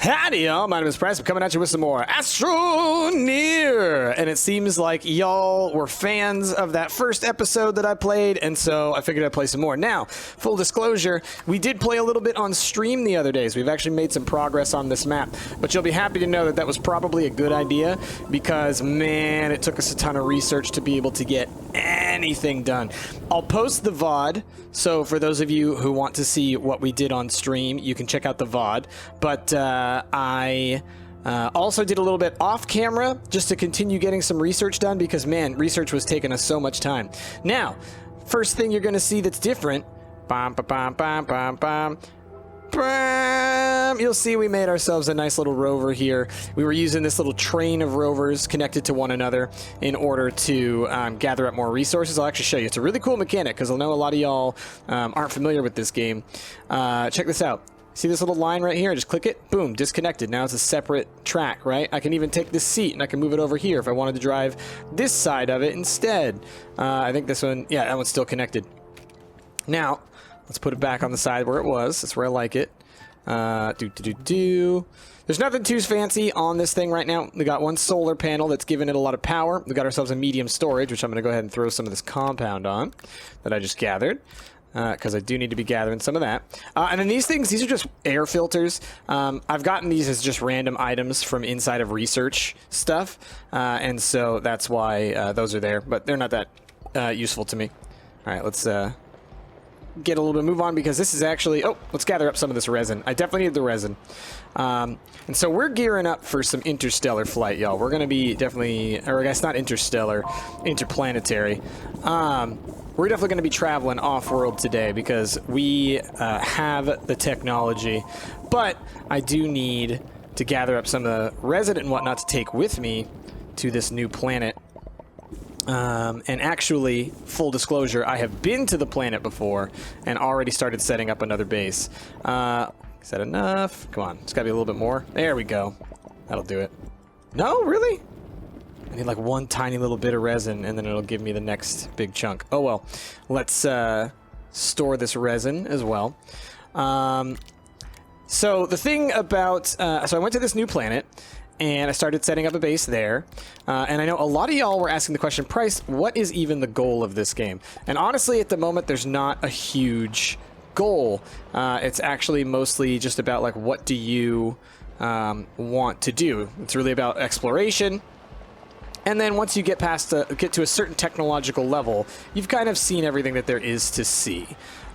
Howdy, y'all. My name is Price. I'm coming at you with some more Astroneer. And it seems like y'all were fans of that first episode that I played, and so I figured I'd play some more. Now, full disclosure, we did play a little bit on stream the other days. We've actually made some progress on this map, but you'll be happy to know that that was probably a good idea because, man, it took us a ton of research to be able to get anything done. I'll post the VOD, so for those of you who want to see what we did on stream, you can check out the VOD, but I also did a little bit off camera just to continue getting some research done because, man, research was taking us so much time. Now, first thing you're going to see that's different, you'll see we made ourselves a nice little rover here. We were using this little train of rovers connected to one another in order to gather up more resources. I'll actually show you. It's a really cool mechanic because I know a lot of y'all aren't familiar with this game. Check this out. See this little line right here? Just click it. Boom. Disconnected. Now it's a separate track, right? I can even take this seat and I can move it over here if I wanted to drive this side of it instead. I think this one, yeah, that one's still connected. Now, let's put it back on the side where it was. That's where I like it. There's nothing too fancy on this thing right now. We got one solar panel that's giving it a lot of power. We got ourselves a medium storage, which I'm going to go ahead and throw some of this compound on that I just gathered. Because I do need to be gathering some of that. And then these things, these are just air filters. I've gotten these as just random items from inside of research stuff. And so that's why those are there. But they're not that useful to me. All right, let's get a little bit of move on because this is actually... Oh, let's gather up some of this resin. I definitely need the resin. And so we're gearing up for some interstellar flight, y'all. We're going to be definitely... Or I guess not interstellar, interplanetary. We're definitely going to be traveling off-world today because we have the technology, but I do need to gather up some of the resin and whatnot to take with me to this new planet. And actually, full disclosure, I have been to the planet before and already started setting up another base. Is that enough? Come on, it's got to be a little bit more. There we go. That'll do it. No, really? I need like one tiny little bit of resin and then it'll give me the next big chunk. Oh well, let's store this resin as well. So the thing about, so I went to this new planet and I started setting up a base there. And I know a lot of y'all were asking the question, Price, what is even the goal of this game? And honestly, at the moment, there's not a huge goal. It's actually mostly just about like, what do you want to do? It's really about exploration. And then once you get past get to a certain technological level, you've kind of seen everything that there is to see.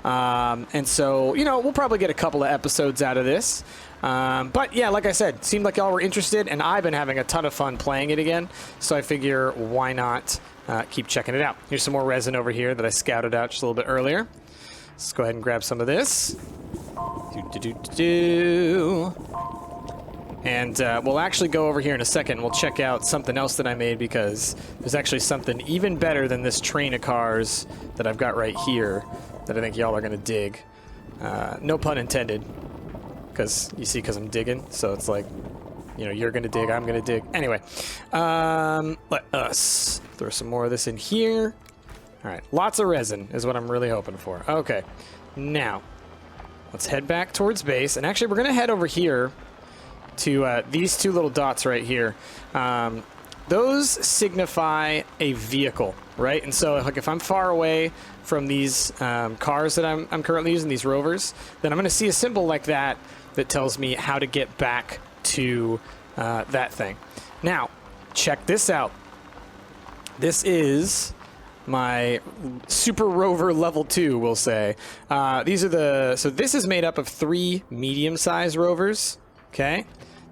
And so, you know, we'll probably get a couple of episodes out of this. But yeah, like I said, seemed like y'all were interested, and I've been having a ton of fun playing it again. So I figure, why not keep checking it out? Here's some more resin over here that I scouted out just a little bit earlier. Let's go ahead and grab some of this. And we'll actually go over here in a second and we'll check out something else that I made because there's actually something even better than this train of cars that I've got right here that I think y'all are going to dig. No pun intended, because you see, because I'm digging, so it's like, you know, you're going to dig, I'm going to dig. Anyway, let us throw some more of this in here. All right, lots of resin is what I'm really hoping for. Okay, now let's head back towards base. And actually, we're going to head over here to these two little dots right here. Those signify a vehicle, right? And so like if I'm far away from these cars that I'm currently using, these rovers, then I'm going to see a symbol like that that tells me how to get back to that thing. Now, check this out. This is my super rover level 2, we'll say. So this is made up of 3 medium-sized rovers, okay?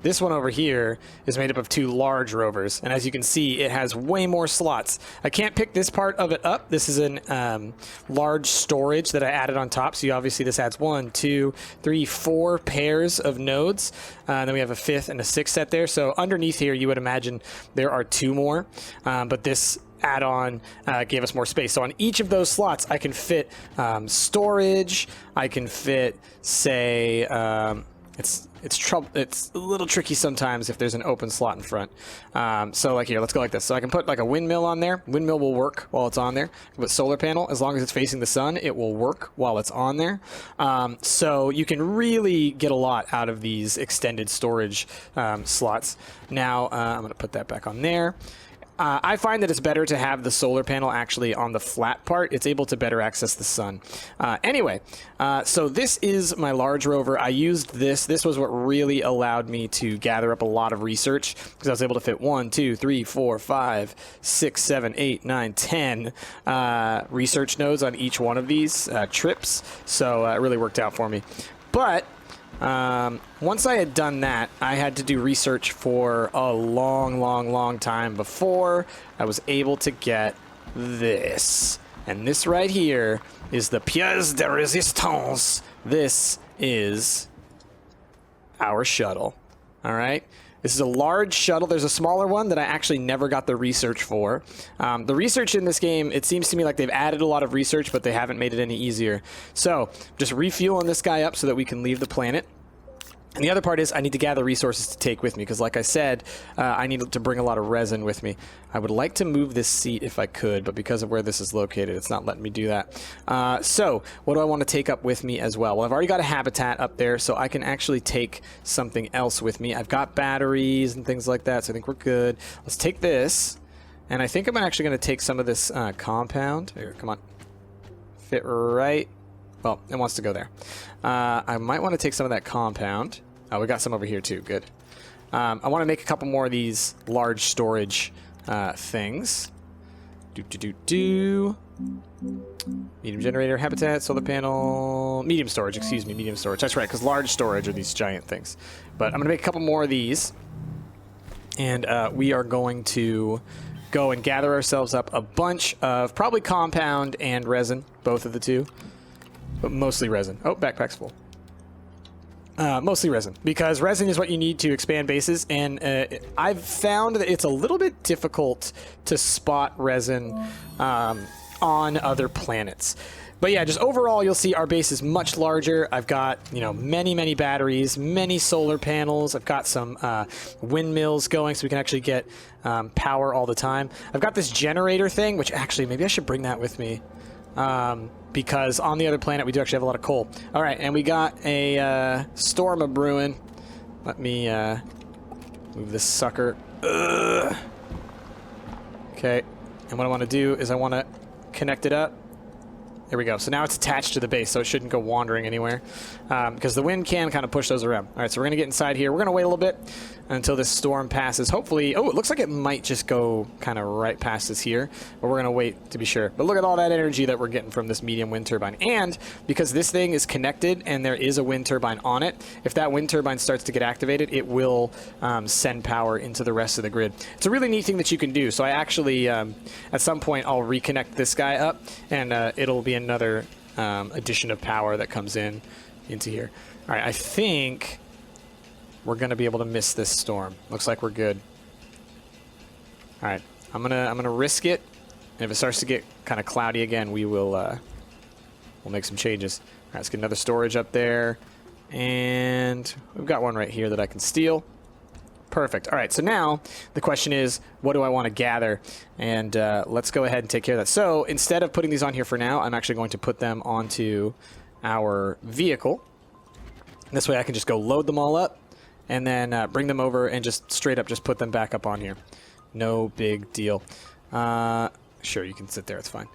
This one over here is made up of 2 large rovers, and as you can see, it has way more slots. I can't pick this part of it up. This is an large storage that I added on top, so obviously this adds 1, 2, 3, 4 pairs of nodes. And then we have a 5th and a 6th set there, so underneath here you would imagine there are 2 more, but this add-on gave us more space. So on each of those slots, I can fit storage, I can fit, say... it's trouble. It's a little tricky sometimes if there's an open slot in front. So like here, let's go like this. So I can put like a windmill on there. Windmill will work while it's on there. But solar panel, as long as it's facing the sun, it will work while it's on there. So you can really get a lot out of these extended storage slots. Now I'm going to put that back on there. I find that it's better to have the solar panel actually on the flat part. It's able to better access the sun. Anyway, so this is my large rover. I used this. This was what really allowed me to gather up a lot of research because I was able to fit 1, 2, 3, 4, 5, 6, 7, 8, 9, 10 research nodes on each one of these trips. So it really worked out for me. But once I had done that, I had to do research for a long time before I was able to get this. And this right here is the pièce de résistance. This is our shuttle. All right. This is a large shuttle. There's a smaller one that I actually never got the research for. The research in this game, it seems to me like they've added a lot of research, but they haven't made it any easier. So just refueling this guy up so that we can leave the planet. And the other part is I need to gather resources to take with me because, like I said, I need to bring a lot of resin with me. I would like to move this seat if I could, but because of where this is located, it's not letting me do that. So what do I want to take up with me as well? Well, I've already got a habitat up there, so I can actually take something else with me. I've got batteries and things like that, so I think we're good. Let's take this, and I think I'm actually going to take some of this compound. Here, come on. Fit right. Well, it wants to go there. I might want to take some of that compound. Oh, we got some over here too. Good. I want to make a couple more of these large storage things. Medium generator, habitat, solar panel, medium storage. Excuse me, medium storage. That's right, because large storage are these giant things. But I'm going to make a couple more of these, and we are going to go and gather ourselves up a bunch of probably compound and resin, both of the two. But mostly resin. Oh, backpack's full. Mostly resin, because resin is what you need to expand bases, and I've found that it's a little bit difficult to spot resin on other planets. But yeah, just overall, you'll see our base is much larger. I've got, you know, many batteries, many solar panels. I've got some windmills going so we can actually get power all the time. I've got this generator thing, which actually maybe I should bring that with me. Because on the other planet we do actually have a lot of coal. All right, and we got a storm a brewing. Let me move this sucker. Ugh. Okay, and what I want to do is I want to connect it up. There we go. So now it's attached to the base, so it shouldn't go wandering anywhere, because the wind can kind of push those around. All right, so we're going to get inside here. We're going to wait a little bit until this storm passes. Hopefully, oh, it looks like it might just go kind of right past us here, but we're going to wait to be sure. But look at all that energy that we're getting from this medium wind turbine. And because this thing is connected and there is a wind turbine on it, if that wind turbine starts to get activated, it will send power into the rest of the grid. It's a really neat thing that you can do. So I actually, at some point, I'll reconnect this guy up, and it'll be another addition of power that comes into here. All right, I think we're going to be able to miss this storm. Looks like we're good. All right, I'm gonna risk it, and if it starts to get kind of cloudy again, we'll make some changes. All right, let's get another storage up there, and we've got one right here that I can steal. Perfect. All right, so now the question is, what do I want to gather? And let's go ahead and take care of that. So instead of putting these on here for now, I'm actually going to put them onto our vehicle. This way I can just go load them all up and then bring them over and just straight up just put them back up on here. No big deal. Sure, you can sit there. It's fine.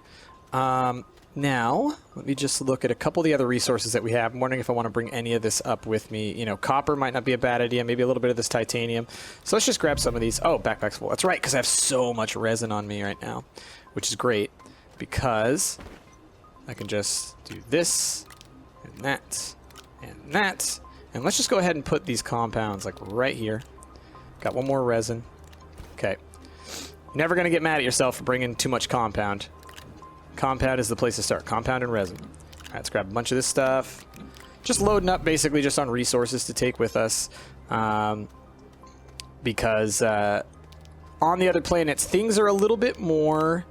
Now, let me just look at a couple of the other resources that we have. I'm wondering if I want to bring any of this up with me. You know, copper might not be a bad idea. Maybe a little bit of this titanium. So let's just grab some of these. Oh, backpack's full. That's right, because I have so much resin on me right now, which is great because I can just do this and that and that. And let's just go ahead and put these compounds like right here. Got one more resin. Okay. Never going to get mad at yourself for bringing too much compound. Compound is the place to start. Compound and resin. All right, let's grab a bunch of this stuff. Just loading up basically just on resources to take with us. Because on the other planets, things are a little bit more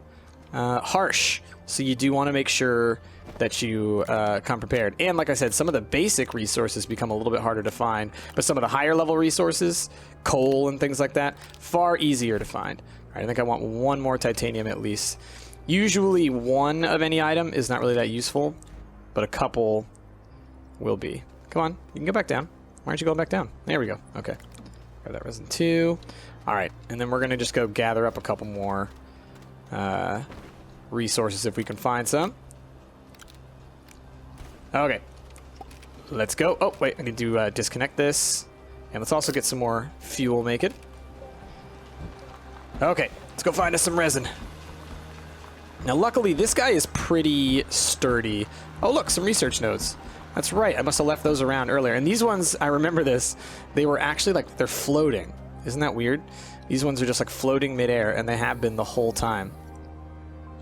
harsh. So you do want to make sure that you come prepared. And like I said, some of the basic resources become a little bit harder to find, but some of the higher level resources, coal and things like that, far easier to find. All right, I think I want one more titanium at least. Usually one of any item is not really that useful, but a couple will be. Come on, you can go back down. Why aren't you going back down? There we go. Okay. Grab that resin 2. All right, and then we're going to just go gather up a couple more resources if we can find some. Okay. Let's go. Oh, wait, I need to disconnect this. And let's also get some more fuel make it. Okay, let's go find us some resin. Now, luckily, this guy is pretty sturdy. Oh, look, some research nodes. That's right, I must have left those around earlier. And these ones, I remember this, they were actually like, they're floating. Isn't that weird? These ones are just like floating midair, and they have been the whole time.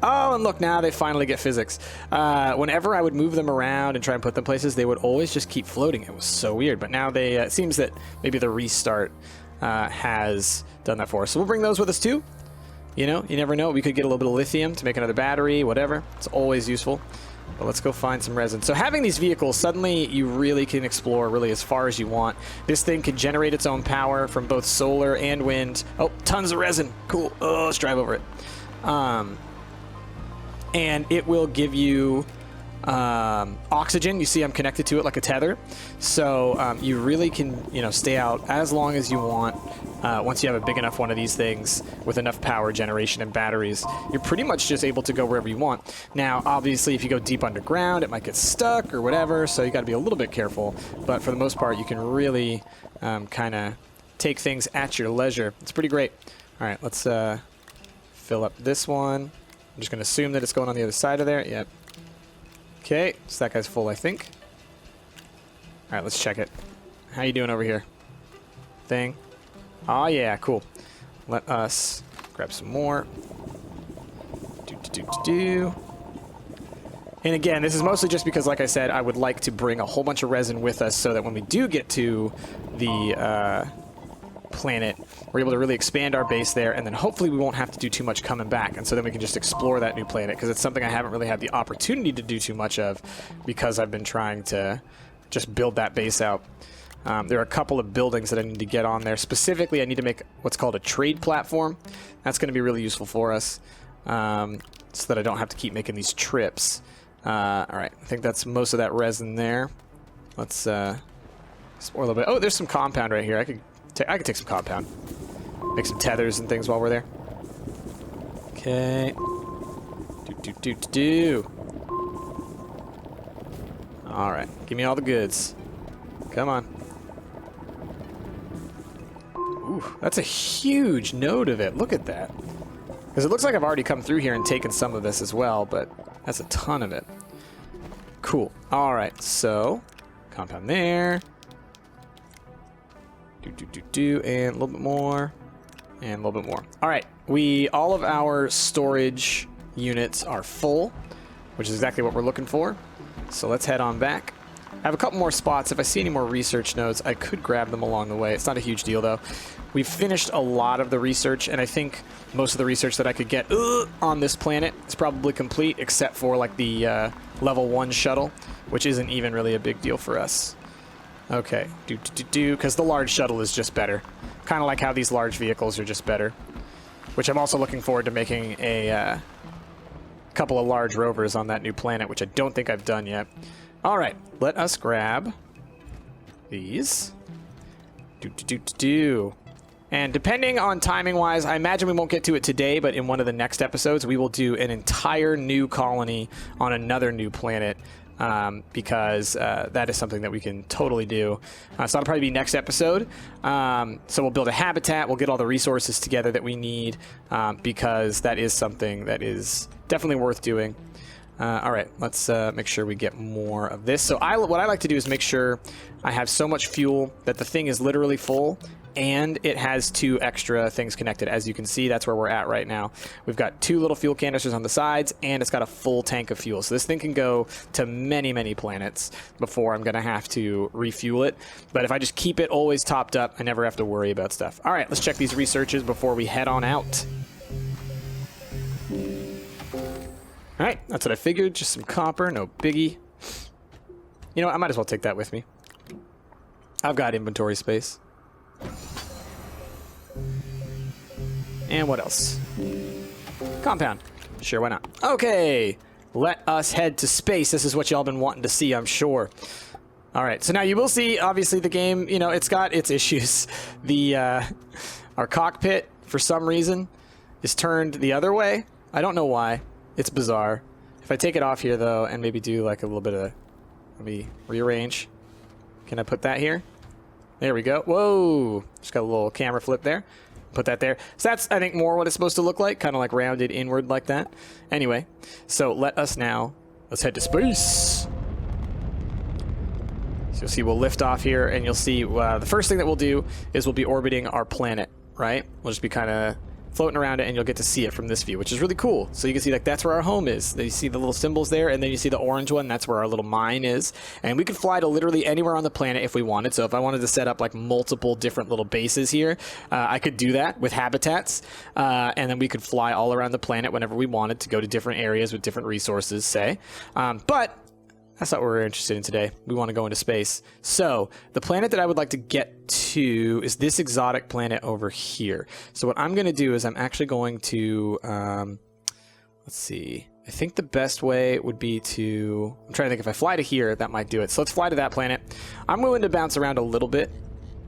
Oh, and look, now they finally get physics. Whenever I would move them around and try and put them places, they would always just keep floating. It was so weird. But now they, it seems that maybe the restart has done that for us. So we'll bring those with us too. You know, you never know. We could get a little bit of lithium to make another battery, whatever. It's always useful. But let's go find some resin. So having these vehicles, suddenly you really can explore really as far as you want. This thing can generate its own power from both solar and wind. Oh, tons of resin. Cool. Oh, let's drive over it. And it will give you oxygen. You see I'm connected to it like a tether. So you really can, you know, stay out as long as you want. Once you have a big enough one of these things with enough power generation and batteries, you're pretty much just able to go wherever you want. Now, obviously, if you go deep underground, it might get stuck or whatever, so you got to be a little bit careful. But for the most part, you can really kind of take things at your leisure. It's pretty great. All right, let's fill up this one. I'm just going to assume that it's going on the other side of there. Yep. Okay, so that guy's full, I think. All right, let's check it. How you doing over here? Thing. Oh, yeah, cool. Let us grab some more. And again, this is mostly just because, like I said, I would like to bring a whole bunch of resin with us so that when we do get to the planet, we're able to really expand our base there, and then hopefully we won't have to do too much coming back, and so then we can just explore that new planet, because it's something I haven't really had the opportunity to do too much of because I've been trying to just build that base out. There are a couple of buildings that I need to get on there. Specifically, I need to make what's called a trade platform. That's going to be really useful for us, so that I don't have to keep making these trips. All right, I think that's most of that resin there. Let's explore a little bit. Oh, there's some compound right here. I could take some compound. Make some tethers and things while we're there. Okay. All right, give me all the goods. Come on. Ooh, that's a huge node of it. Look at that. Because it looks like I've already come through here and taken some of this as well, but that's a ton of it. Cool. All right, so compound there. And a little bit more. And a little bit more. All right, all of our storage units are full, which is exactly what we're looking for. So let's head on back. I have a couple more spots. If I see any more research nodes, I could grab them along the way. It's not a huge deal, though. We've finished a lot of the research, and I think most of the research that I could get on this planet is probably complete, except for like the level 1 shuttle, which isn't even really a big deal for us. Okay, because the large shuttle is just better. Kind of like how these large vehicles are just better. Which I'm also looking forward to making a couple of large rovers on that new planet, which I don't think I've done yet. All right, let us grab these. And depending on timing-wise, I imagine we won't get to it today, but in one of the next episodes, we will do an entire new colony on another new planet, because that is something that we can totally do. So that'll probably be next episode. So we'll build a habitat, we'll get all the resources together that we need, because that is something that is definitely worth doing. All right, let's make sure we get more of this. So what I like to do is make sure I have so much fuel that the thing is literally full, and it has 2 extra things connected. As you can see, that's where we're at right now. We've got 2 little fuel canisters on the sides, and it's got a full tank of fuel. So this thing can go to many, many planets before I'm going to have to refuel it. But if I just keep it always topped up, I never have to worry about stuff. All right, let's check these researches before we head on out. All right, that's what I figured. Just some copper, no biggie. You know what? I might as well take that with me. I've got inventory space. And what else? Compound. Sure, why not? Okay, let us head to space. This is what y'all been wanting to see, I'm sure. All right, so now you will see, obviously, the game, you know, it's got its issues. Our cockpit, for some reason, is turned the other way. I don't know why. It's bizarre. If I take it off here, though, and maybe do like a little bit of... Let me rearrange. Can I put that here? There we go. Whoa! Just got a little camera flip there. Put that there. So that's, I think, more what it's supposed to look like. Kind of like rounded inward like that. Anyway, so let us now... Let's head to space! So you'll see we'll lift off here, and you'll see the first thing that we'll do is we'll be orbiting our planet, right? We'll just be kind of floating around it, and you'll get to see it from this view, which is really cool. So you can see like that's where our home is. You see the little symbols there, and then you see the orange one. That's where our little mine is. And we could fly to literally anywhere on the planet if we wanted. So if I wanted to set up like multiple different little bases here, I could do that with habitats. And then we could fly all around the planet whenever we wanted to go to different areas with different resources, say. But that's not what we're interested in today. We want to go into space. So the planet that I would like to get to is this exotic planet over here. So what I'm going to do is I'm actually going to, let's see. I think the best way would be to, I'm trying to think if I fly to here, that might do it. So let's fly to that planet. I'm willing to bounce around a little bit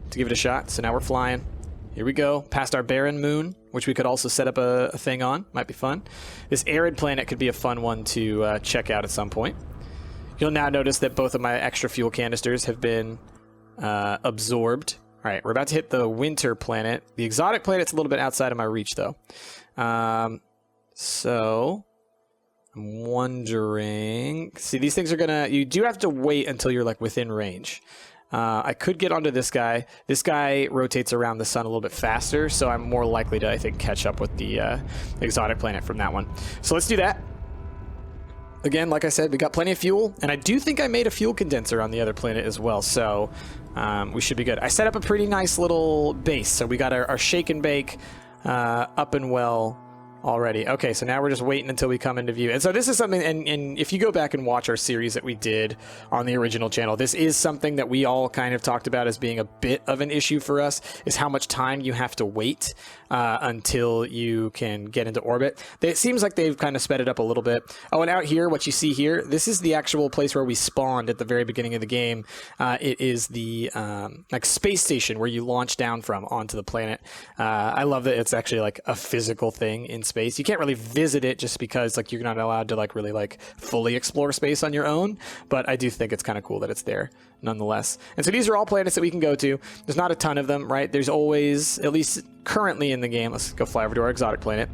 to give it a shot. So now we're flying. Here we go, past our barren moon, which we could also set up a thing on. Might be fun. This arid planet could be a fun one to check out at some point. You'll now notice that both of my extra fuel canisters have been absorbed. All right, we're about to hit the winter planet. The exotic planet's a little bit outside of my reach, though. So I'm wondering... See, these things are gonna... You do have to wait until you're, like, within range. I could get onto this guy. This guy rotates around the sun a little bit faster, so I'm more likely to, I think, catch up with the exotic planet from that one. So let's do that. Again, like I said, we got plenty of fuel, and I do think I made a fuel condenser on the other planet as well, so we should be good. I set up a pretty nice little base, so we got our shake and bake up and well already. Okay, so now we're just waiting until we come into view. And so this is something, and if you go back and watch our series that we did on the original channel, this is something that we all kind of talked about as being a bit of an issue for us, is how much time you have to wait until you can get into orbit. It seems like they've kind of sped it up a little bit. Oh, and out here, what you see here, this is the actual place where we spawned at the very beginning of the game. It is the like space station where you launch down from onto the planet. I love that it's actually like a physical thing in space. You can't really visit it just because like you're not allowed to like really like fully explore space on your own, but I do think it's kind of cool that it's there nonetheless. And so these are all planets that we can go to. There's not a ton of them, right? There's always, at least currently in the game, let's go fly over to our exotic planet.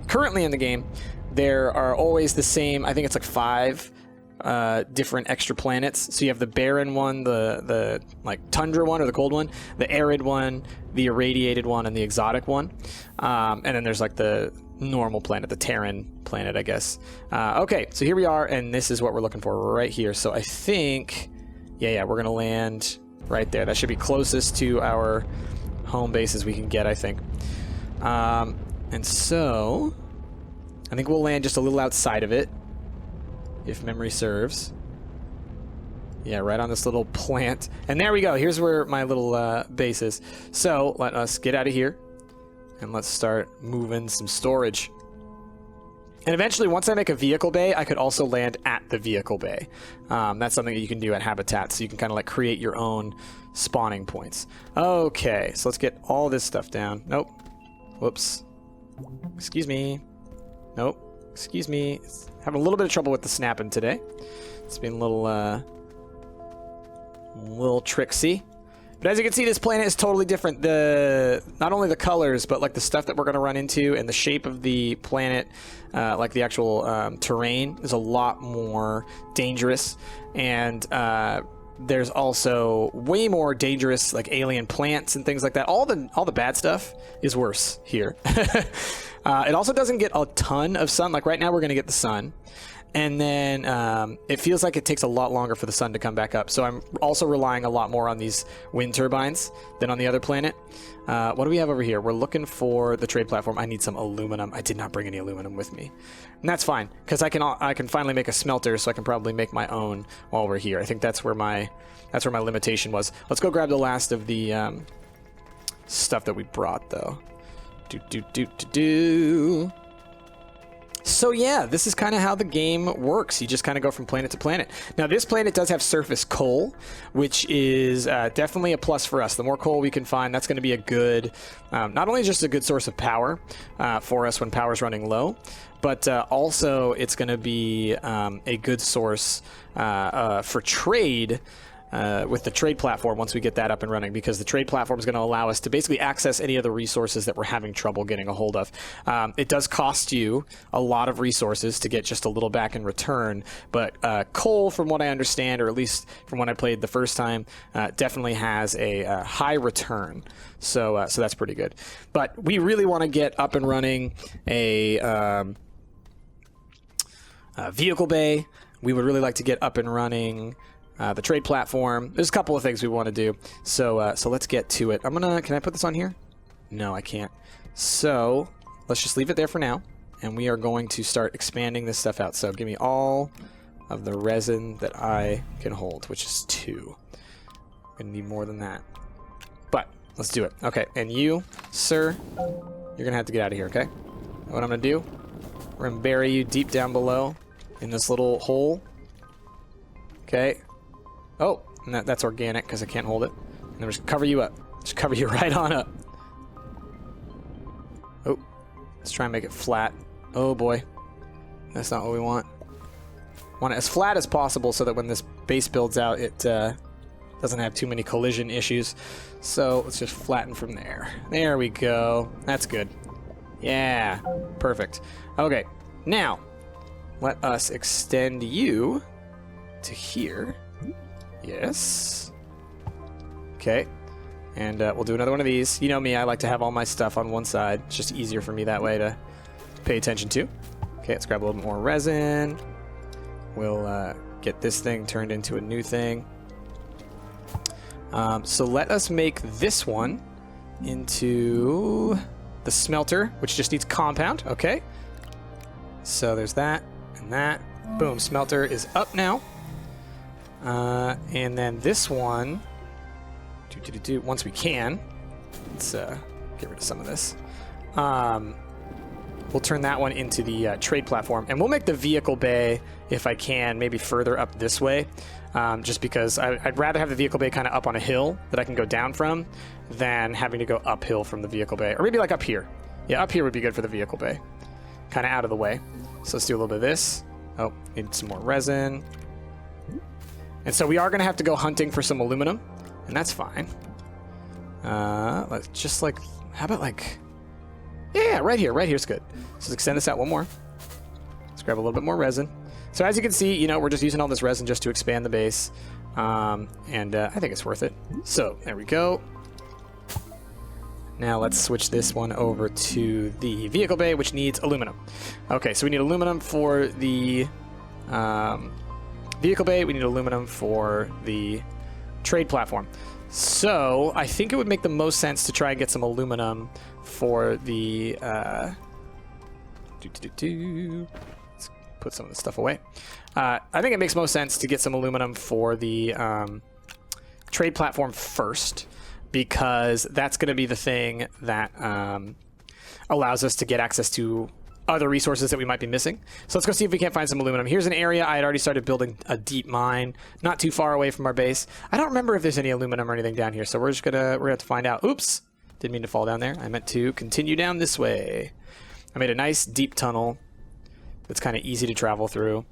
Currently in the game, there are always the same, I think it's like 5 different extra planets. So you have the barren one, the like tundra one or the cold one, the arid one, the irradiated one, and the exotic one. And then there's like the normal planet, the Terran planet, I guess. Okay, so here we are, and this is what we're looking for. We're right here. So I think, yeah, we're gonna land right there. That should be closest to our home base as we can get, I think. And so I think we'll land just a little outside of it, if memory serves. Yeah, right on this little plant. And there we go. Here's where my little base is. So let us get out of here and let's start moving some storage. And eventually, once I make a vehicle bay, I could also land at the vehicle bay. That's something that you can do at Habitat, so you can kind of like create your own spawning points. Okay, so let's get all this stuff down. Nope. Whoops. Excuse me. Nope. Excuse me. Having a little bit of trouble with the snapping today. It's been a little tricksy. But as you can see, this planet is totally different. Not only the colors, but like the stuff that we're going to run into and the shape of the planet, like the actual terrain, is a lot more dangerous. And there's also way more dangerous, like alien plants and things like that. All the bad stuff is worse here. It also doesn't get a ton of sun. Like right now, we're going to get the sun. And then it feels like it takes a lot longer for the sun to come back up. So I'm also relying a lot more on these wind turbines than on the other planet. What do we have over here? We're looking for the trade platform. I need some aluminum. I did not bring any aluminum with me. And that's fine, because I can finally make a smelter, so I can probably make my own while we're here. I think that's where my limitation was. Let's go grab the last of the stuff that we brought, though. So yeah, this is kind of how the game works. You just kind of go from planet to planet. Now this planet does have surface coal, which is definitely a plus for us. The more coal we can find, that's going to be a good, not only just a good source of power for us when power's running low, but also it's going to be a good source for trade with the trade platform once we get that up and running, because the trade platform is going to allow us to basically access any of the resources that we're having trouble getting a hold of. It does cost you a lot of resources to get just a little back in return, but coal, from what I understand, or at least from when I played the first time, definitely has a high return. So that's pretty good. But we really want to get up and running a vehicle bay. We would really like to get up and running the trade platform. There's a couple of things we want to do. So let's get to it. Can I put this on here? No, I can't. So let's just leave it there for now. And we are going to start expanding this stuff out. So give me all of the resin that I can hold, which is 2. I'm going to need more than that. But let's do it. Okay, and you, sir, you're going to have to get out of here, okay? And what I'm going to do, we're going to bury you deep down below in this little hole. Okay. Oh, and that's organic because I can't hold it. And then just cover you up. Just cover you right on up. Oh, let's try and make it flat. Oh boy, that's not what we want. Want it as flat as possible so that when this base builds out, it doesn't have too many collision issues. So let's just flatten from there. There we go. That's good. Yeah, perfect. Okay, now let us extend you to here. Yes. Okay. And we'll do another one of these. You know me, I like to have all my stuff on one side. It's just easier for me that way to pay attention to. Okay, let's grab a little bit more resin. We'll get this thing turned into a new thing. So let us make this one into the smelter, which just needs compound. Okay. So there's that and that. Boom, smelter is up now. And then this one, once we can, let's get rid of some of this. We'll turn that one into the trade platform, and we'll make the vehicle bay, if I can, maybe further up this way, just because I'd rather have the vehicle bay kind of up on a hill that I can go down from than having to go uphill from the vehicle bay, or maybe like up here. Yeah, up here would be good for the vehicle bay, kind of out of the way. So let's do a little bit of this. Oh, need some more resin. And so we are going to have to go hunting for some aluminum, and that's fine. Let's just like, how about like, yeah, right here. Right here's good. So let's extend this out one more. Let's grab a little bit more resin. So as you can see, we're just using all this resin just to expand the base, and I think it's worth it. So there we go. Now let's switch this one over to the vehicle bay, which needs aluminum. Okay, so we need aluminum for the vehicle bay. We need aluminum for the trade platform. So I think it would make the most sense to try and get some aluminum for the let's put some of this stuff away. I think it makes most sense to get some aluminum for the trade platform first, because that's going to be the thing that allows us to get access to other resources that we might be missing. So let's go see if we can't find some aluminum. Here's an area I had already started building a deep mine, not too far away from our base. I don't remember if there's any aluminum or anything down here, so we're gonna have to find out. Oops, didn't mean to fall down there. I meant to continue down this way. I made a nice deep tunnel that's kind of easy to travel through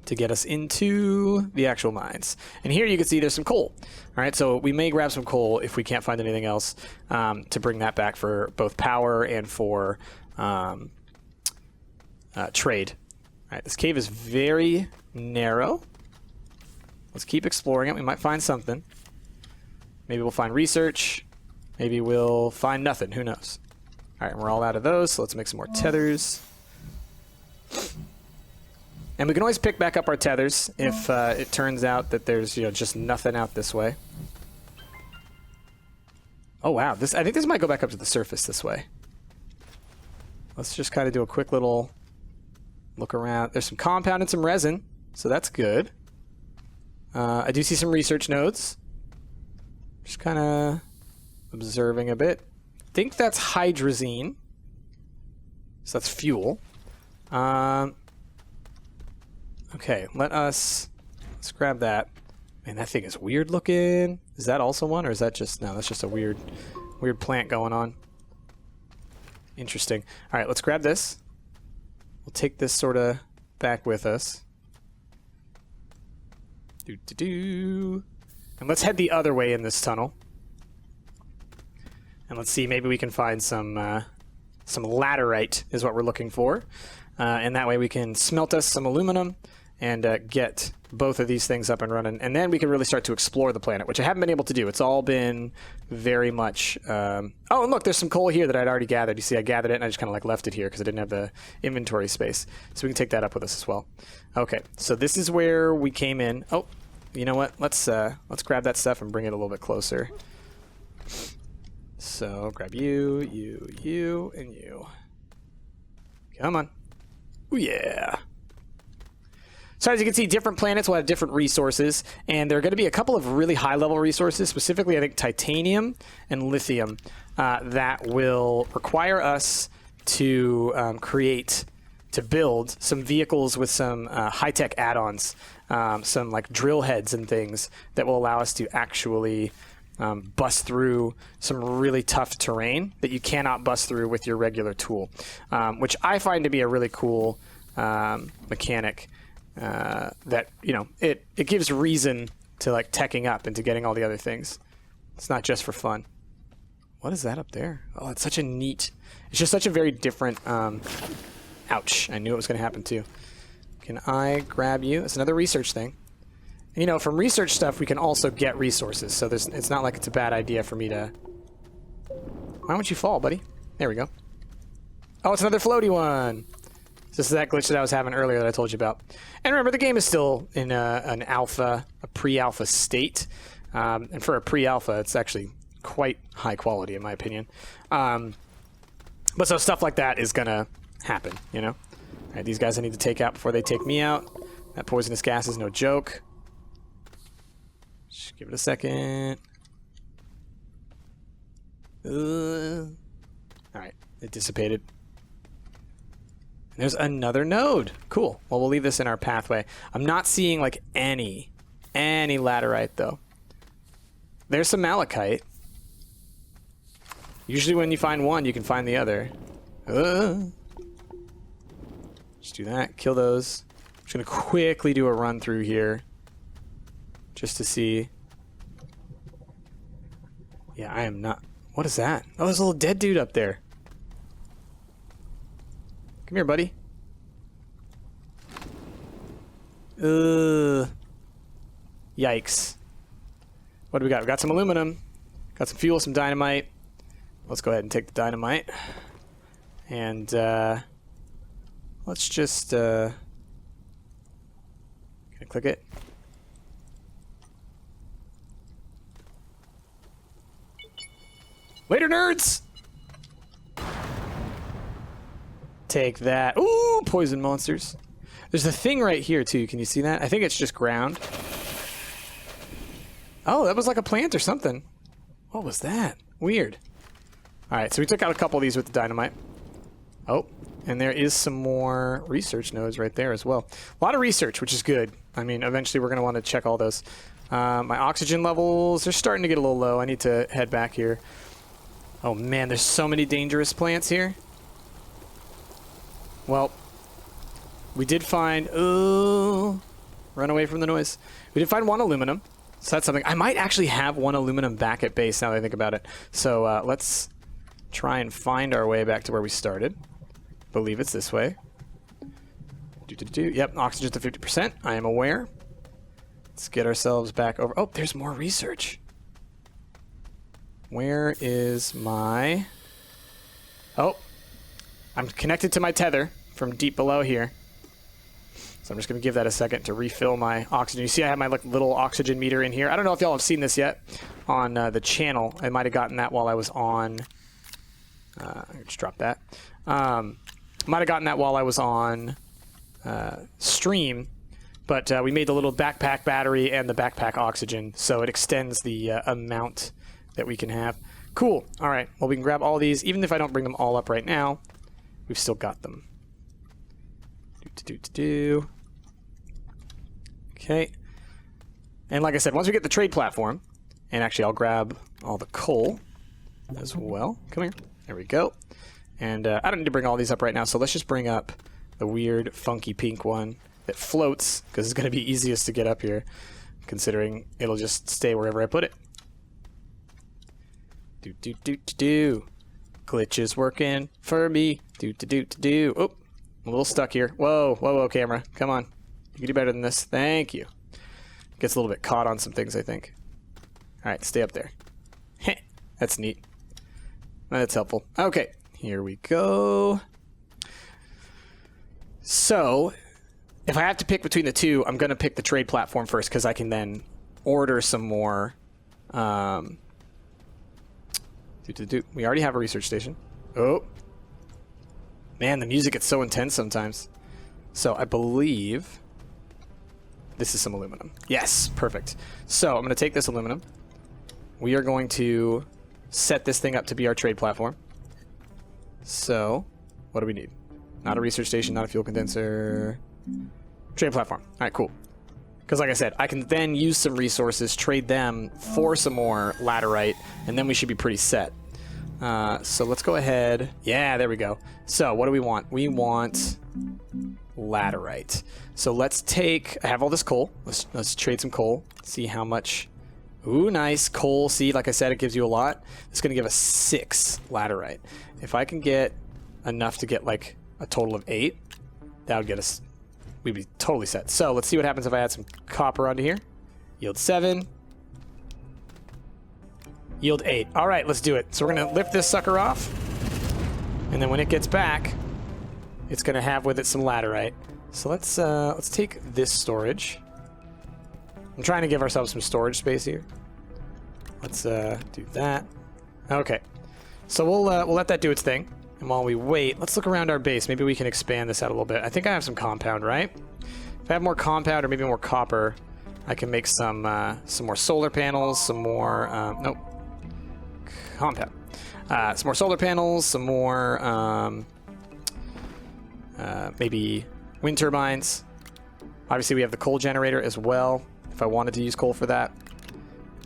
to get us into the actual mines. And here you can see there's some coal. All right, so we may grab some coal if we can't find anything else to bring that back for both power and for trade. All right, this cave is very narrow. Let's keep exploring it. We might find something. Maybe we'll find research. Maybe we'll find nothing. Who knows? All right, we're all out of those, so let's make some more tethers. And we can always pick back up our tethers if it turns out that there's, you know, just nothing out this way. Oh, wow. I think this might go back up to the surface this way. Let's just kind of do a quick little look around. There's some compound and some resin, so that's good. I do see some research nodes. Just kind of observing a bit. I think that's hydrazine. So that's fuel. Okay, let's grab that. Man, that thing is weird looking. Is that also one, or is that just... No, that's just a weird plant going on. Interesting. All right, let's grab this. We'll take this sort of back with us. And let's head the other way in this tunnel. And let's see, maybe we can find some laterite is what we're looking for. And that way we can smelt us some aluminum and get both of these things up and running. And then we can really start to explore the planet, which I haven't been able to do. It's all been very much... Oh, and look, there's some coal here that I'd already gathered. You see, I gathered it and I just kind of like left it here because I didn't have the inventory space. So we can take that up with us as well. Okay, so this is where we came in. Oh, you know what? Let's grab that stuff and bring it a little bit closer. So grab you, and you. Come on. Oh, yeah. So as you can see, different planets will have different resources, and there are going to be a couple of really high-level resources, specifically I think titanium and lithium, that will require us to build some vehicles with some high-tech add-ons, some like drill heads and things that will allow us to actually bust through some really tough terrain that you cannot bust through with your regular tool, which I find to be a really cool mechanic. That, you know, it gives reason to like teching up and to getting all the other things. It's not just for fun. What is that up there? Oh, it's such a neat... It's just such a very different... Ouch. I knew it was going to happen too. Can I grab you? It's another research thing. You know, from research stuff, we can also get resources. So it's not like it's a bad idea for me to... Why don't you fall, buddy? There we go. Oh, it's another floaty one. This is that glitch that I was having earlier that I told you about. And remember, the game is still in an alpha, a pre-alpha state. And for a pre-alpha, it's actually quite high quality, in my opinion. But so stuff like that is going to happen, you know? All right, these guys I need to take out before they take me out. That poisonous gas is no joke. Just give it a second. All right, it dissipated. There's another node. Cool. Well, we'll leave this in our pathway. I'm not seeing like any laterite though. There's some malachite. Usually when you find one, you can find the other. Just do that. Kill those. I'm just gonna quickly do a run through here, just to see. Yeah, I am not. What is that? Oh, there's a little dead dude up there. Come here, buddy. Yikes. What do we got? We got some aluminum. Got some fuel, some dynamite. Let's go ahead and take the dynamite. And let's just... Can I click it? Later, nerds! Take that. Ooh, poison monsters. There's a thing right here, too. Can you see that? I think it's just ground. Oh, that was like a plant or something. What was that? Weird. All right, so we took out a couple of these with the dynamite. Oh, and there is some more research nodes right there as well. A lot of research, which is good. I mean, eventually we're going to want to check all those. My oxygen levels are starting to get a little low. I need to head back here. Oh, man, there's so many dangerous plants here. Well, we did find... run away from the noise. We did find one aluminum. So that's something. I might actually have one aluminum back at base now that I think about it. So let's try and find our way back to where we started. Believe it's this way. Yep, oxygen to 50%. I am aware. Let's get ourselves back over. Oh, there's more research. Where is my... Oh, I'm connected to my tether from deep below here. So I'm just going to give that a second to refill my oxygen. You see I have my little oxygen meter in here. I don't know if y'all have seen this yet on the channel. I might have gotten that while I was on... just drop that. Might have gotten that while I was on stream, but we made the little backpack battery and the backpack oxygen, so it extends the amount that we can have. Cool. All right. Well, we can grab all these. Even if I don't bring them all up right now, we've still got them. Okay. And like I said, once we get the trade platform, and actually I'll grab all the coal as well. Come here. There we go. And I don't need to bring all these up right now, so let's just bring up the weird, funky pink one that floats, because it's going to be easiest to get up here, considering it'll just stay wherever I put it. Glitch is working for me. Oh, I'm a little stuck here. Whoa, camera. Come on. You can do better than this. Thank you. Gets a little bit caught on some things, I think. Alright, stay up there. Heh, that's neat. That's helpful. Okay, here we go. So, if I have to pick between the two, I'm going to pick the trade platform first, because I can then order some more. We already have a research station. Oh. Man, the music gets so intense sometimes. So, I believe this is some aluminum. Yes, perfect. So, I'm going to take this aluminum. We are going to set this thing up to be our trade platform. So, what do we need? Not a research station, not a fuel condenser. Trade platform. All right, cool. Because like I said, I can then use some resources, trade them for some more laterite, and then we should be pretty set. So let's go ahead. Yeah, there we go. So what do we want? We want laterite. So let's take... I have all this coal. Let's trade some coal. See how much... Ooh, nice. Coal. See, like I said, it gives you a lot. It's going to give us 6 laterite. If I can get enough to get like a total of 8, that would get us... We'd be totally set. So let's see what happens if I add some copper onto here. Yield 7. Yield 8. All right, let's do it. So we're going to lift this sucker off. And then when it gets back, it's going to have with it some laterite. So let's take this storage. I'm trying to give ourselves some storage space here. Let's do that. Okay. So we'll let that do its thing. And while we wait, let's look around our base. Maybe we can expand this out a little bit. I think I have some compound, right? If I have more compound or maybe more copper, I can make some more solar panels, some more... nope. Compound. Some more solar panels, some more... maybe wind turbines. Obviously, we have the coal generator as well, if I wanted to use coal for that.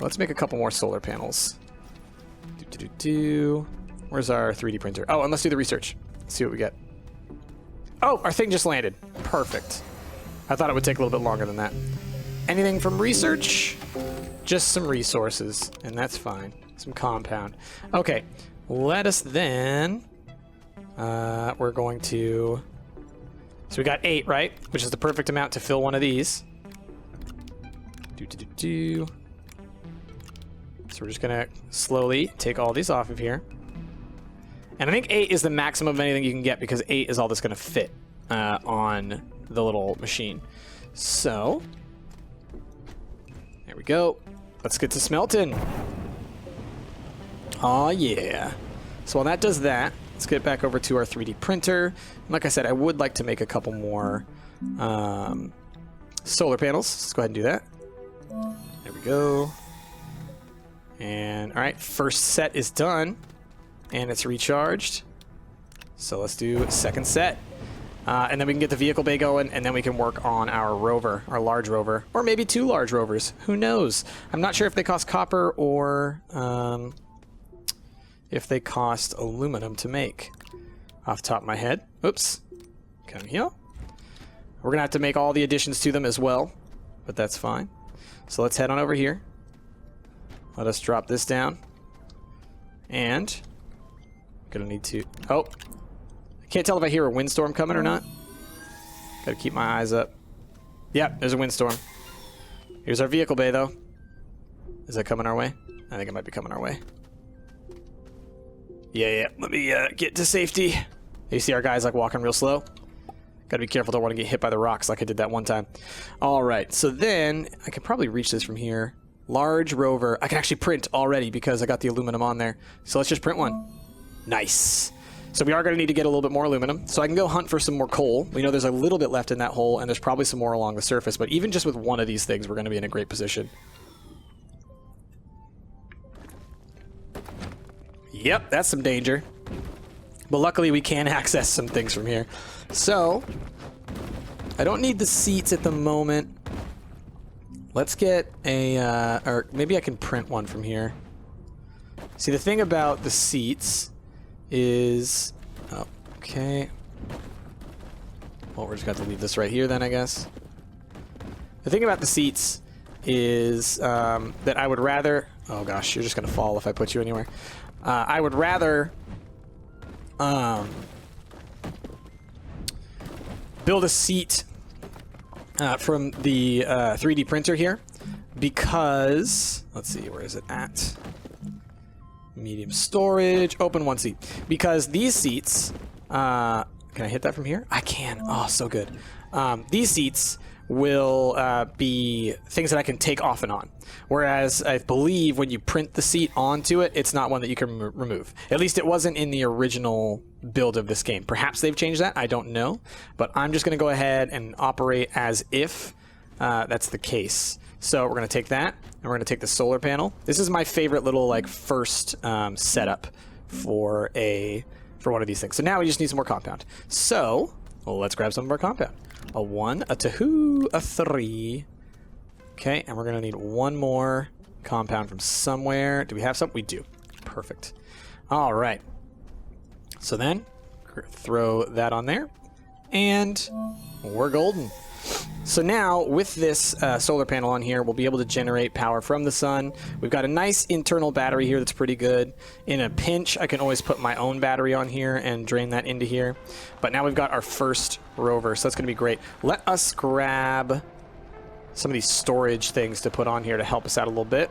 Let's make a couple more solar panels. Where's our 3D printer? Oh, and let's do the research. Let's see what we get. Oh, our thing just landed. Perfect. I thought it would take a little bit longer than that. Anything from research? Just some resources, and that's fine. Some compound. Okay, let us then... we're going to... So we got 8, right? Which is the perfect amount to fill one of these. So we're just gonna slowly take all these off of here. And I think 8 is the maximum of anything you can get because 8 is all that's gonna fit on the little machine. So, there we go. Let's get to smelting. Oh yeah. So while that does that, let's get back over to our 3D printer. And like I said, I would like to make a couple more solar panels. Let's go ahead and do that. There we go. And all right, first set is done. And it's recharged. So let's do a second set. And then we can get the vehicle bay going, and then we can work on our rover, our large rover. Or maybe 2 large rovers. Who knows? I'm not sure if they cost copper or if they cost aluminum to make. Off the top of my head. Oops. Come here. We're going to have to make all the additions to them as well. But that's fine. So let's head on over here. Let us drop this down. And... gonna need to... Oh! I can't tell if I hear a windstorm coming or not. Gotta keep my eyes up. Yep, there's a windstorm. Here's our vehicle bay, though. Is that coming our way? I think it might be coming our way. Yeah. Let me get to safety. You see our guys like walking real slow? Gotta be careful, don't want to get hit by the rocks like I did that one time. Alright, so then I can probably reach this from here. Large rover. I can actually print already because I got the aluminum on there. So let's just print one. Nice. So we are going to need to get a little bit more aluminum. So I can go hunt for some more coal. We know there's a little bit left in that hole, and there's probably some more along the surface. But even just with one of these things, we're going to be in a great position. Yep, that's some danger. But luckily we can access some things from here. So, I don't need the seats at the moment. Let's get a, or maybe I can print one from here. See, the thing about the seats is, okay. Well, we're just going to have to leave this right here then, I guess. The thing about the seats is that I would rather, oh gosh, you're just going to fall if I put you anywhere. I would rather build a seat from the 3D printer here because, let's see, where is it at? Medium storage, open one seat. Because these seats, can I hit that from here? I can. Oh, so good. These seats will be things that I can take off and on. Whereas I believe when you print the seat onto it, it's not one that you can remove. At least it wasn't in the original build of this game. Perhaps they've changed that. I don't know. But I'm just going to go ahead and operate as if that's the case. So we're going to take that, and we're going to take the solar panel. This is my favorite little like first setup for one of these things. So now we just need some more compound. So let's grab some of our compound. A 1, a 2, a 3. Okay, and we're going to need one more compound from somewhere. Do we have some? We do. Perfect. All right. So then, throw that on there, and we're golden. So now, with this solar panel on here, we'll be able to generate power from the sun. We've got a nice internal battery here that's pretty good. In a pinch, I can always put my own battery on here and drain that into here. But now we've got our first rover, so that's going to be great. Let us grab some of these storage things to put on here to help us out a little bit.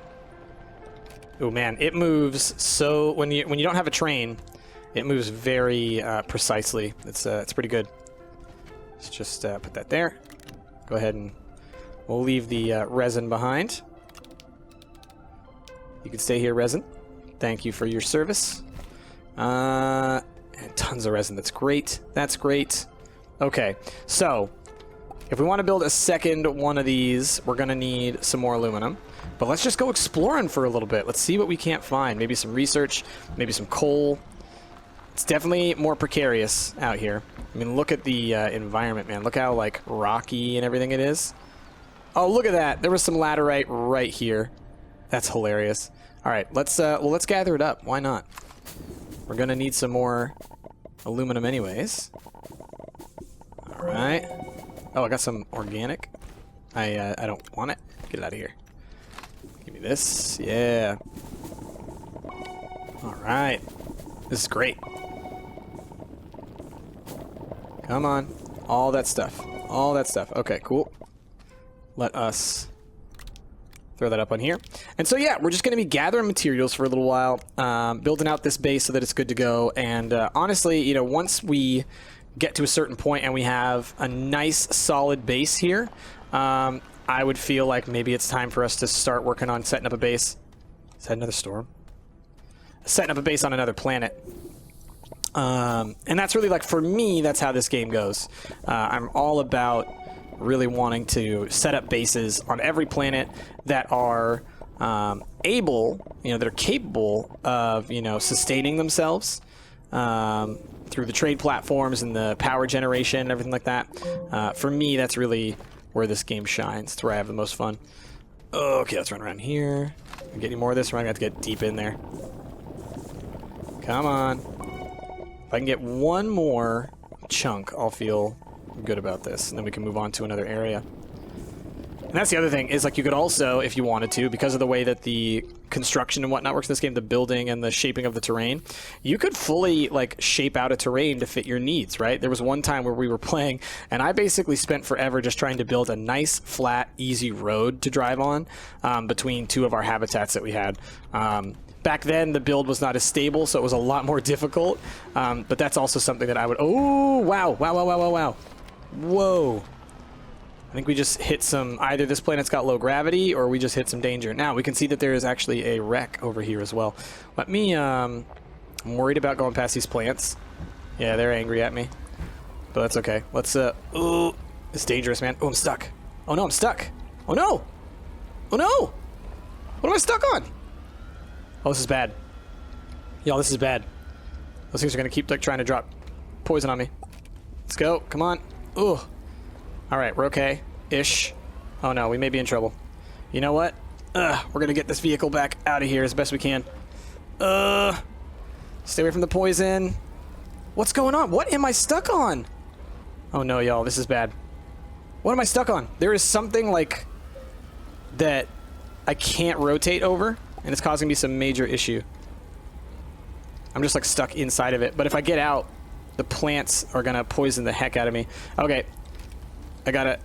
Oh man, it moves so when you don't have a train, it moves very precisely. It's pretty good. Let's just put that there. Go ahead and we'll leave the resin behind. You can stay here, resin. Thank you for your service. And tons of resin. That's great. That's great. Okay, so if we want to build a second one of these, we're going to need some more aluminum. But let's just go exploring for a little bit. Let's see what we can't find. Maybe some research, maybe some coal. It's definitely more precarious out here. I mean, look at the environment, man. Look how, like, rocky and everything it is. Oh, look at that. There was some laterite right here. That's hilarious. All right, let's gather it up. Why not? We're going to need some more aluminum anyways. All right. Oh, I got some organic. I don't want it. Get it out of here. Give me this. Yeah. All right. This is great. Come on. All that stuff. All that stuff. Okay, cool. Let us throw that up on here. And so, yeah, we're just going to be gathering materials for a little while, building out this base so that it's good to go. And honestly, you know, once we get to a certain point and we have a nice, solid base here, I would feel like maybe it's time for us to start working on setting up a base. Is that another storm? Setting up a base on another planet. And that's really, like, for me, that's how this game goes. I'm all about really wanting to set up bases on every planet that are able, you know, that are capable of, you know, sustaining themselves through the trade platforms and the power generation and everything like that. For me, that's really where this game shines. It's where I have the most fun. Okay, let's run around here. Get any more of this, or I'm going to have to get deep in there. Come on. If I can get one more chunk, I'll feel good about this, and then we can move on to another area. And that's the other thing, is like you could also, if you wanted to, because of the way that the construction and whatnot works in this game, the building and the shaping of the terrain, you could fully like shape out a terrain to fit your needs, right? There was one time where we were playing, and I basically spent forever just trying to build a nice, flat, easy road to drive on between two of our habitats that we had. Back then, the build was not as stable, so it was a lot more difficult. But that's also something that I would... Oh, wow. Wow, wow, wow, wow, wow. Whoa. I think we just hit some, either this planet's got low gravity or we just hit some danger. Now we can see that there is actually a wreck over here as well. Let me, I'm worried about going past these plants. Yeah, they're angry at me, but that's okay. Let's, ooh, it's dangerous, man. Oh, I'm stuck. Oh no, I'm stuck. Oh no. Oh no. What am I stuck on? Oh, this is bad. Y'all, this is bad. Those things are gonna keep like trying to drop poison on me. Let's go. Come on. Ooh. All right, we're okay. Ish. Oh no, we may be in trouble. You know what? We're gonna get this vehicle back out of here as best we can. Stay away from the poison. What's going on? What am I stuck on? Oh no, y'all, this is bad. What am I stuck on? There is something like that I can't rotate over, and it's causing me some major issue. I'm just like stuck inside of it. But if I get out, the plants are gonna poison the heck out of me. Okay. I gotta...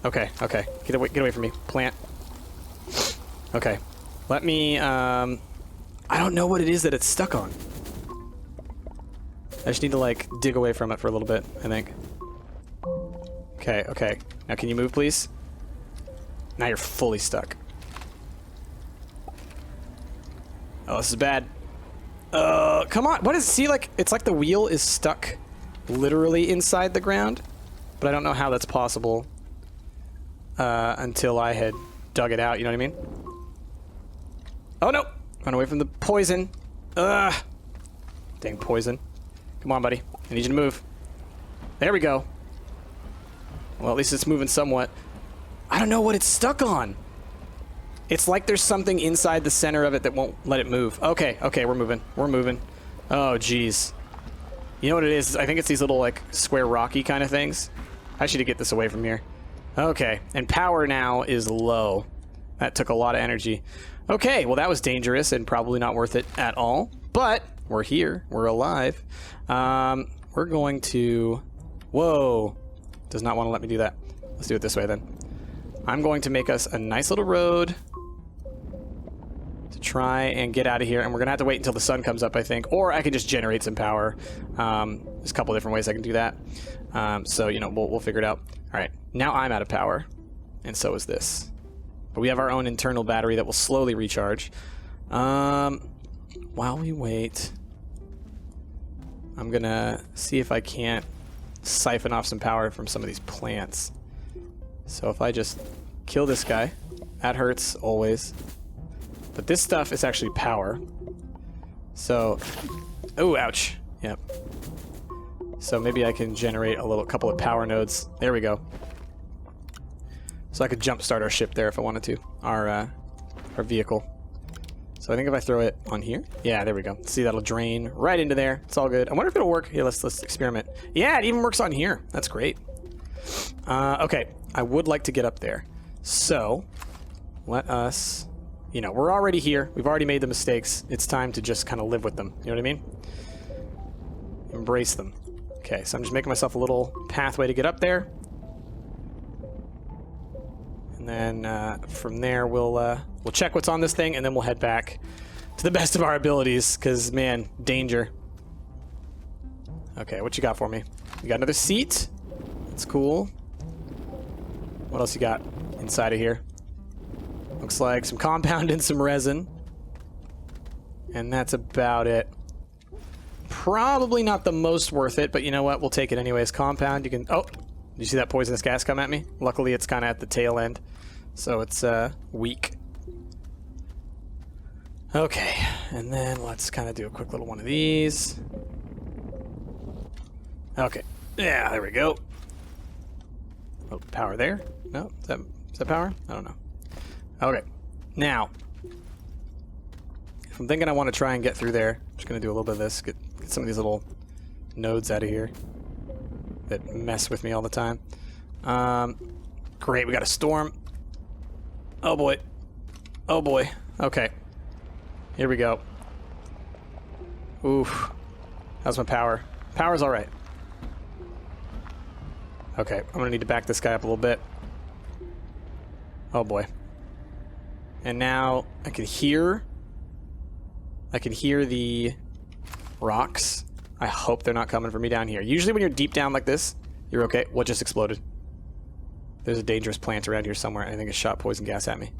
Okay, okay. Get away from me. Plant. Okay. Let me, I don't know what it is that it's stuck on. I just need to, like, dig away from it for a little bit, I think. Okay, okay. Now can you move, please? Now you're fully stuck. Oh, this is bad. Come on. What is... See, like, it's like the wheel is stuck literally inside the ground. But I don't know how that's possible until I had dug it out, you know what I mean? Oh, no! Run away from the poison. Ugh! Dang poison. Come on, buddy. I need you to move. There we go. Well, at least it's moving somewhat. I don't know what it's stuck on. It's like there's something inside the center of it that won't let it move. Okay, okay, we're moving. We're moving. Oh, jeez. You know what it is? I think it's these little, like, square rocky kind of things. I should get this away from here. Okay, and power now is low. That took a lot of energy. Okay, well that was dangerous and probably not worth it at all. But we're here. We're alive. We're going to... Whoa. Does not want to let me do that. Let's do it this way then. I'm going to make us a nice little road to try and get out of here. And we're going to have to wait until the sun comes up, I think. Or I can just generate some power. There's a couple different ways I can do that. So, you know, we'll figure it out. All right, now I'm out of power, and so is this. But we have our own internal battery that will slowly recharge. While we wait, I'm going to see if I can't siphon off some power from some of these plants. So if I just kill this guy, that hurts always. But this stuff is actually power. So, oh, ouch. Yep. So maybe I can generate a couple of power nodes. There we go. So I could jumpstart our ship there if I wanted to. Our vehicle. So I think if I throw it on here. Yeah, there we go. See, that'll drain right into there. It's all good. I wonder if it'll work. Here, let's experiment. Yeah, it even works on here. That's great. Okay, I would like to get up there. So let us... You know, we're already here. We've already made the mistakes. It's time to just kind of live with them. You know what I mean? Embrace them. Okay, so I'm just making myself a little pathway to get up there. And then from there, we'll check what's on this thing, and then we'll head back to the best of our abilities, because, man, danger. Okay, what you got for me? You got another seat? That's cool. What else you got inside of here? Looks like some compound and some resin. And that's about it. Probably not the most worth it, but you know what? We'll take it anyways. Compound, you can... Oh! Did you see that poisonous gas come at me? Luckily, it's kind of at the tail end. So it's weak. Okay, and then let's kind of do a quick little one of these. Okay. Yeah, there we go. Oh, power there? No? Is that power? I don't know. Okay. Now, if I'm thinking I want to try and get through there, I'm just going to do a little bit of this. Get some of these little nodes out of here that mess with me all the time. Great, we got a storm. Oh boy. Oh boy. Okay. Here we go. Oof. How's my power? Power's alright. Okay, I'm gonna need to back this guy up a little bit. Oh boy. And now I can hear the rocks. I hope they're not coming for me down here. Usually when you're deep down like this, You're okay? What just exploded? There's a dangerous plant around here somewhere. I think it shot poison gas at me.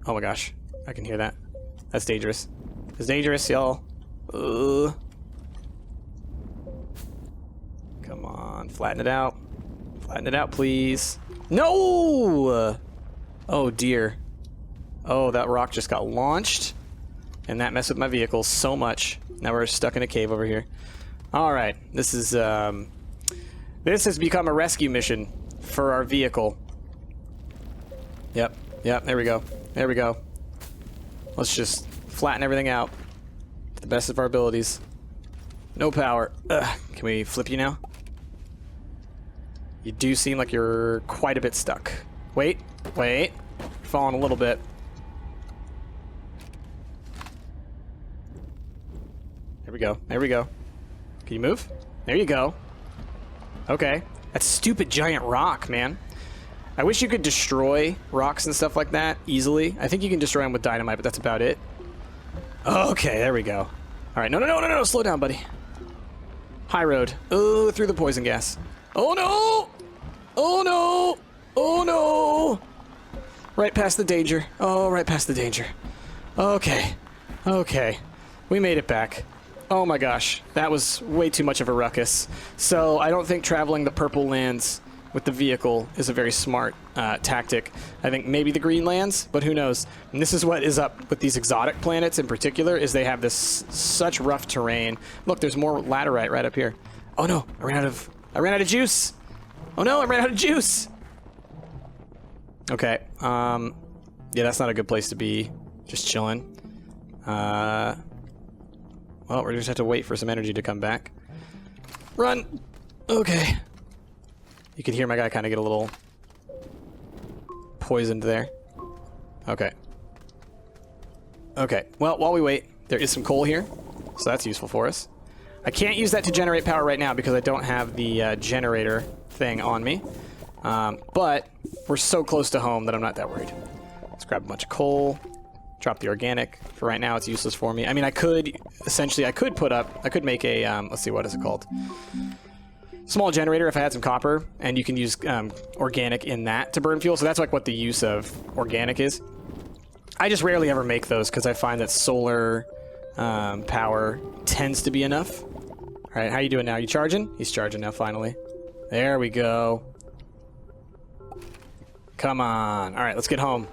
Oh my gosh. I can hear that. That's dangerous. It's dangerous, y'all. Come on. Flatten it out. Flatten it out, please. No! Oh, dear. Oh, that rock just got launched. And that messed with my vehicle so much. Now we're stuck in a cave over here. Alright. This is, this has become a rescue mission for our vehicle. Yep. Yep. There we go. There we go. Let's just flatten everything out to the best of our abilities. No power. Ugh. Can we flip you now? You do seem like you're quite a bit stuck. Wait. Wait. You're falling a little bit. There we go. There we go. Can you move? There you go. Okay. That stupid giant rock, man. I wish you could destroy rocks and stuff like that easily. I think you can destroy them with dynamite, but that's about it. Okay, there we go. All right. No, no, no, no, no. Slow down, buddy. High road. Oh, through the poison gas. Oh, no. Oh, no. Oh, no. Right past the danger. Oh, right past the danger. Okay. Okay. We made it back. Oh my gosh, that was way too much of a ruckus. So I don't think traveling the purple lands with the vehicle is a very smart tactic. I think maybe the green lands, but who knows. And this is what is up with these exotic planets in particular, is they have this such rough terrain. Look, there's more laterite right up here. Oh no, I ran out of juice. Oh no, I ran out of juice. Okay, yeah, that's not a good place to be. Just chilling. Well, we're just have to wait for some energy to come back. Run! Okay. You can hear my guy kind of get a little poisoned there. Okay. Okay, well, while we wait, there is some coal here, so that's useful for us. I can't use that to generate power right now because I don't have the generator thing on me. But we're so close to home that I'm not that worried. Let's grab a bunch of coal. Drop the organic. For right now, it's useless for me. I mean, I could, essentially, I could make a, let's see, what is it called? Small generator if I had some copper, and you can use organic in that to burn fuel. So that's like what the use of organic is. I just rarely ever make those because I find that solar power tends to be enough. All right, how you doing now? You charging? He's charging now, finally. There we go. Come on. All right, let's get home.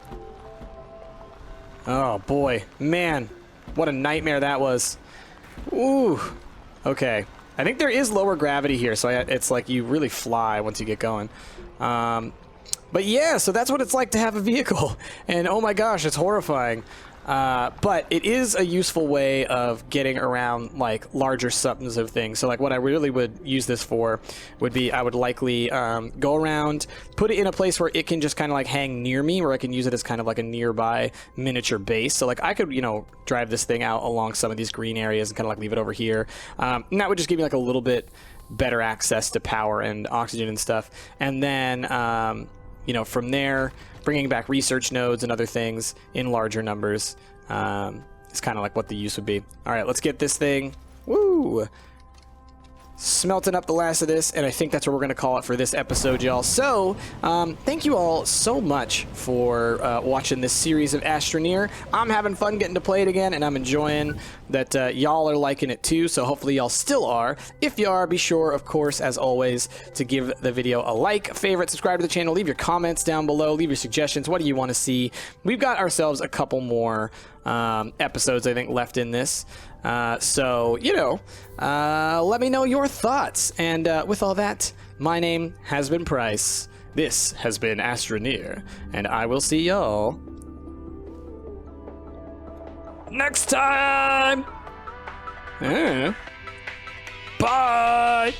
Oh boy, man, what a nightmare that was. Ooh, okay. I think there is lower gravity here, so it's like you really fly once you get going. But yeah, so that's what it's like to have a vehicle. And oh my gosh, it's horrifying. But it is a useful way of getting around like larger substance of things. So like what I really would use this for would be I would likely go around, put it in a place where it can just kind of like hang near me, where I can use it as kind of like a nearby miniature base. So like I could, you know, drive this thing out along some of these green areas and kind of like leave it over here. And that would just give me like a little bit better access to power and oxygen and stuff. And then, you know, from there, bringing back research nodes and other things in larger numbers is kind of like what the use would be. All right, let's get this thing, woo, smelting up the last of this, and I think that's what we're going to call it for this episode, y'all. So, thank you all so much for watching this series of Astroneer. I'm having fun getting to play it again, and I'm enjoying that y'all are liking it too, so hopefully y'all still are. If you are, be sure, of course, as always, to give the video a like, a favorite, subscribe to the channel, leave your comments down below, leave your suggestions. What do you want to see? We've got ourselves a couple more episodes, I think, left in this. So, you know, let me know your thoughts. And with all that, my name has been Price. This has been Astroneer, and I will see y'all next time. Bye.